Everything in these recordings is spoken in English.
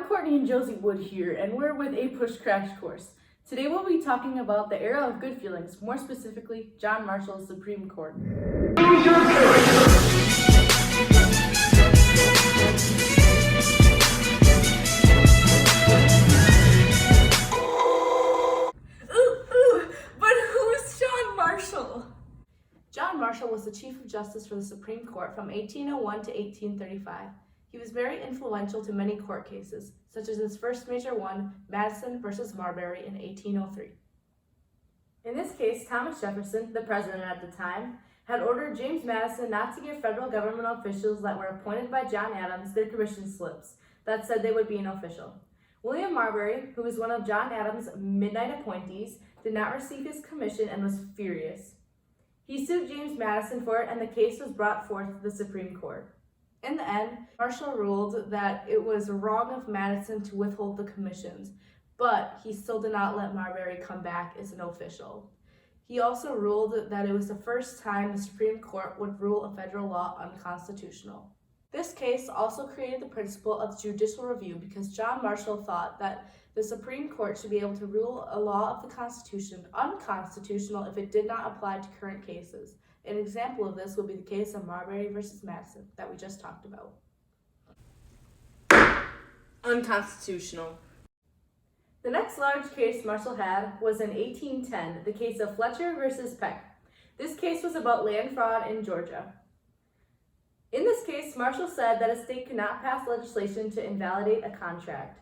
I'm Courtney and Josie Wood here, and we're with A Push Crash Course. Today we'll be talking about the era of good feelings, more specifically, John Marshall's Supreme Court. Choose your character! But who's John Marshall? John Marshall was the Chief of Justice for the Supreme Court from 1801 to 1835. He was very influential to many court cases, such as his first major one, Madison versus Marbury in 1803. In this case, Thomas Jefferson, the president at the time, had ordered James Madison not to give federal government officials that were appointed by John Adams their commission slips that said they would be an official. William Marbury, who was one of John Adams' midnight appointees, did not receive his commission and was furious. He sued James Madison for it, and the case was brought forth to the Supreme Court. In the end, Marshall ruled that it was wrong of Madison to withhold the commissions, but he still did not let Marbury come back as an official. He also ruled that it was the first time the Supreme Court would rule a federal law unconstitutional. This case also created the principle of judicial review because John Marshall thought that the Supreme Court should be able to rule a law of the Constitution unconstitutional if it did not apply to current cases. An example of this would be the case of Marbury versus Madison that we just talked about. Unconstitutional. The next large case Marshall had was in 1810, the case of Fletcher versus Peck. This case was about land fraud in Georgia. In this case, Marshall said that a state could not pass legislation to invalidate a contract.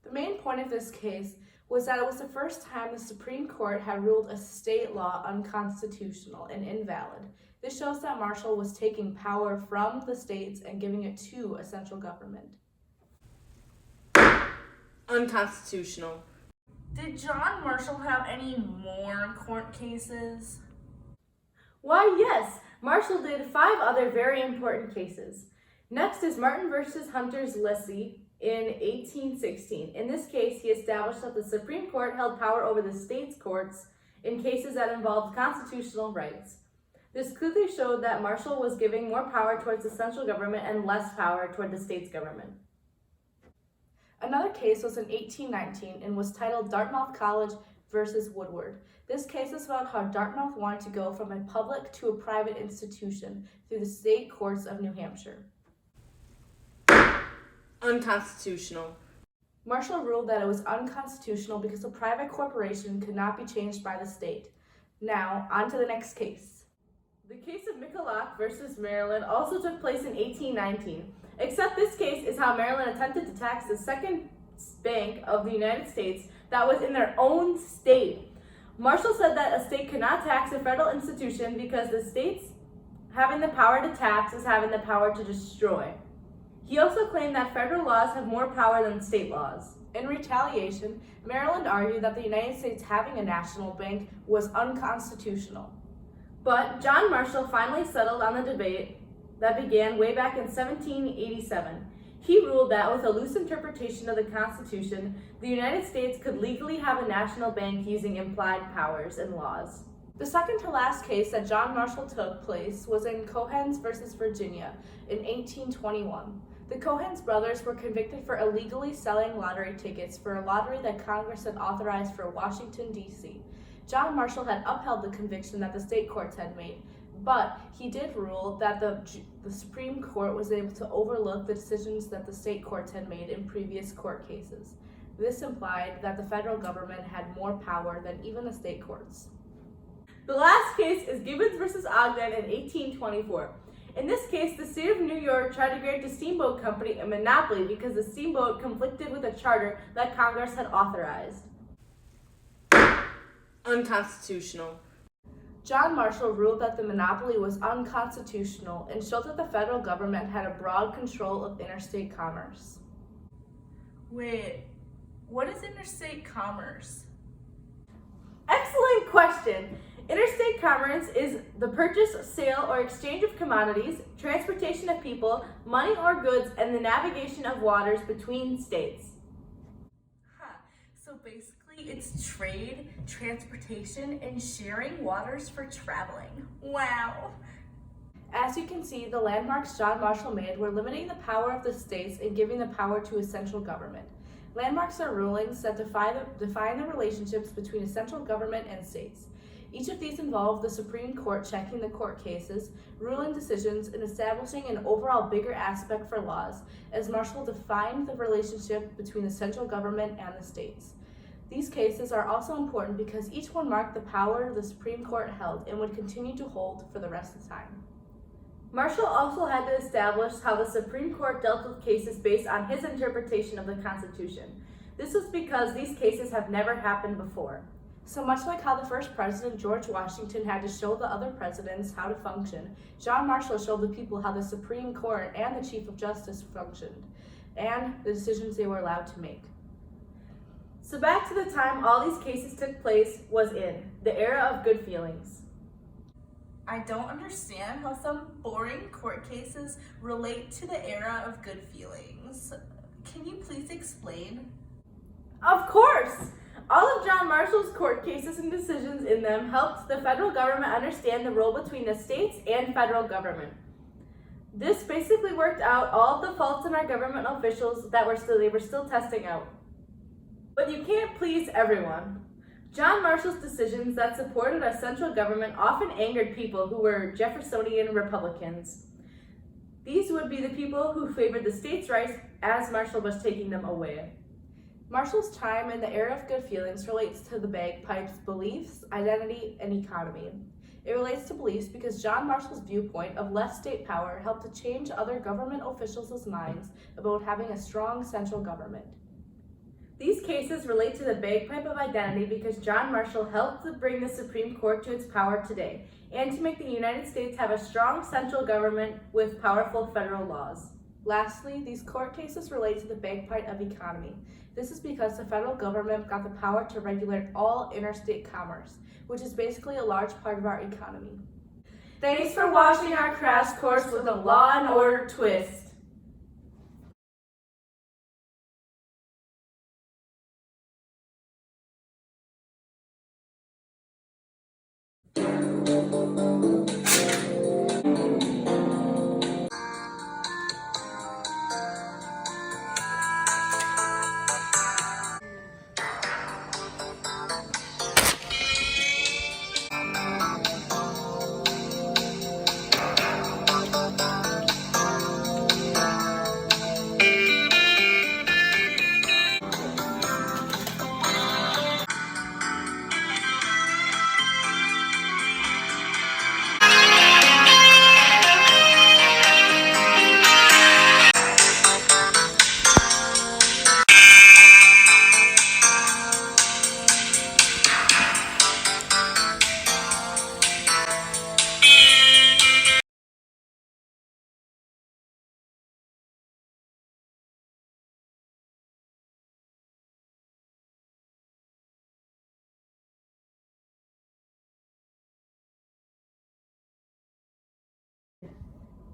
The main point of this case was that it was the first time the Supreme Court had ruled a state law unconstitutional and invalid. This shows that Marshall was taking power from the states and giving it to a central government. Unconstitutional. Did John Marshall have any more court cases? Why, yes, Marshall did 5 other very important cases. Next is Martin versus Hunter's Lessee in 1816. In this case, he established that the Supreme Court held power over the state's courts in cases that involved constitutional rights. This clearly showed that Marshall was giving more power towards the central government and less power toward the state's government. Another case was in 1819 and was titled Dartmouth College versus Woodward. This case is about how Dartmouth wanted to go from a public to a private institution through the state courts of New Hampshire. Unconstitutional. Marshall ruled that it was unconstitutional because a private corporation could not be changed by the state. Now, on to the next case. The case of Michalak versus Maryland also took place in 1819, except this case is how Maryland attempted to tax the second bank of the United States that was in their own state. Marshall said that a state could not tax a federal institution because the states having the power to tax is having the power to destroy. He also claimed that federal laws have more power than state laws. In retaliation, Maryland argued that the United States having a national bank was unconstitutional. But John Marshall finally settled on the debate that began way back in 1787. He ruled that with a loose interpretation of the Constitution, the United States could legally have a national bank using implied powers and laws. The second to last case that John Marshall took place was in Cohens versus Virginia in 1821. The Cohens brothers were convicted for illegally selling lottery tickets for a lottery that Congress had authorized for Washington, D.C. John Marshall had upheld the conviction that the state courts had made, but he did rule that the Supreme Court was able to overlook the decisions that the state courts had made in previous court cases. This implied that the federal government had more power than even the state courts. The last case is Gibbons versus Ogden in 1824. In this case, the state of New York tried to grant the steamboat company a monopoly because the steamboat conflicted with a charter that Congress had authorized. Unconstitutional. John Marshall ruled that the monopoly was unconstitutional and showed that the federal government had a broad control of interstate commerce. Wait, what is interstate commerce? Excellent question. Interstate commerce is the purchase, sale, or exchange of commodities, transportation of people, money or goods, and the navigation of waters between states. So basically it's trade, transportation, and sharing waters for traveling. Wow. As you can see, the landmarks John Marshall made were limiting the power of the states and giving the power to a central government. Landmarks are rulings that define the relationships between a central government and states. Each of these involve the Supreme Court checking the court cases, ruling decisions, and establishing an overall bigger aspect for laws, as Marshall defined the relationship between the central government and the states. These cases are also important because each one marked the power the Supreme Court held and would continue to hold for the rest of the time. Marshall also had to establish how the Supreme Court dealt with cases based on his interpretation of the Constitution. This was because these cases have never happened before. So much like how the first president, George Washington, had to show the other presidents how to function, John Marshall showed the people how the Supreme Court and the Chief of Justice functioned, and the decisions they were allowed to make. So back to the time all these cases took place was in the era of good feelings. I don't understand how some boring court cases relate to the era of good feelings. Can you please explain? Of course! All of John Marshall's court cases and decisions in them helped the federal government understand the role between the states and federal government. This basically worked out all of the faults in our government officials that they were still testing out. But you can't please everyone. John Marshall's decisions that supported a central government often angered people who were Jeffersonian Republicans. These would be the people who favored the states' rights as Marshall was taking them away. Marshall's time in the era of good feelings relates to the bagpipes' beliefs, identity, and economy. It relates to beliefs because John Marshall's viewpoint of less state power helped to change other government officials' minds about having a strong central government. These cases relate to the bagpipe of identity because John Marshall helped to bring the Supreme Court to its power today and to make the United States have a strong central government with powerful federal laws. Lastly, these court cases relate to the bagpipe of economy. This is because the federal government got the power to regulate all interstate commerce, which is basically a large part of our economy. Thanks for watching our crash course with a Law and Order twist.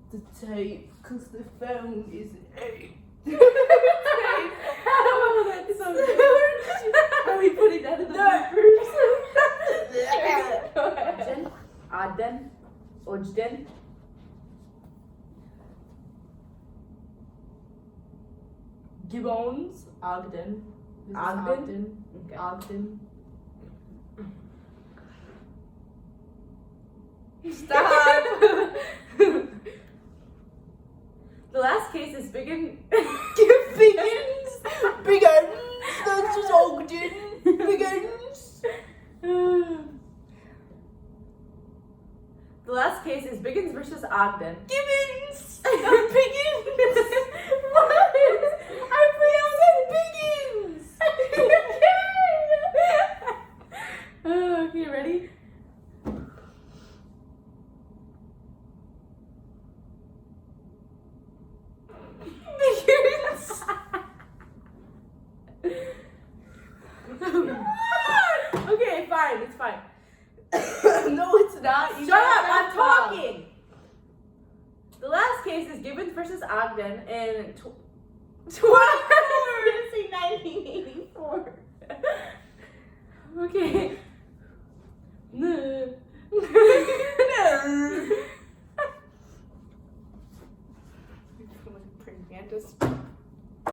The tape, cause the phone is 8. Oh, that's so good. Are we putting that in the bloopers? Ogden, Ogden. Gibbons, Ogden. Ogden. Okay. Ogden. Stop! The last case is Biggins. Biggins. That's just Ogden. Biggins. The last case is Biggins versus Ogden. Gibbons. Biggins. What? I pronounced it Biggins. Okay, ready? Okay, fine, it's fine. No, it's not. Shut up, I'm talking. The last case is Gibbons versus Ogden in 1984. Okay. No.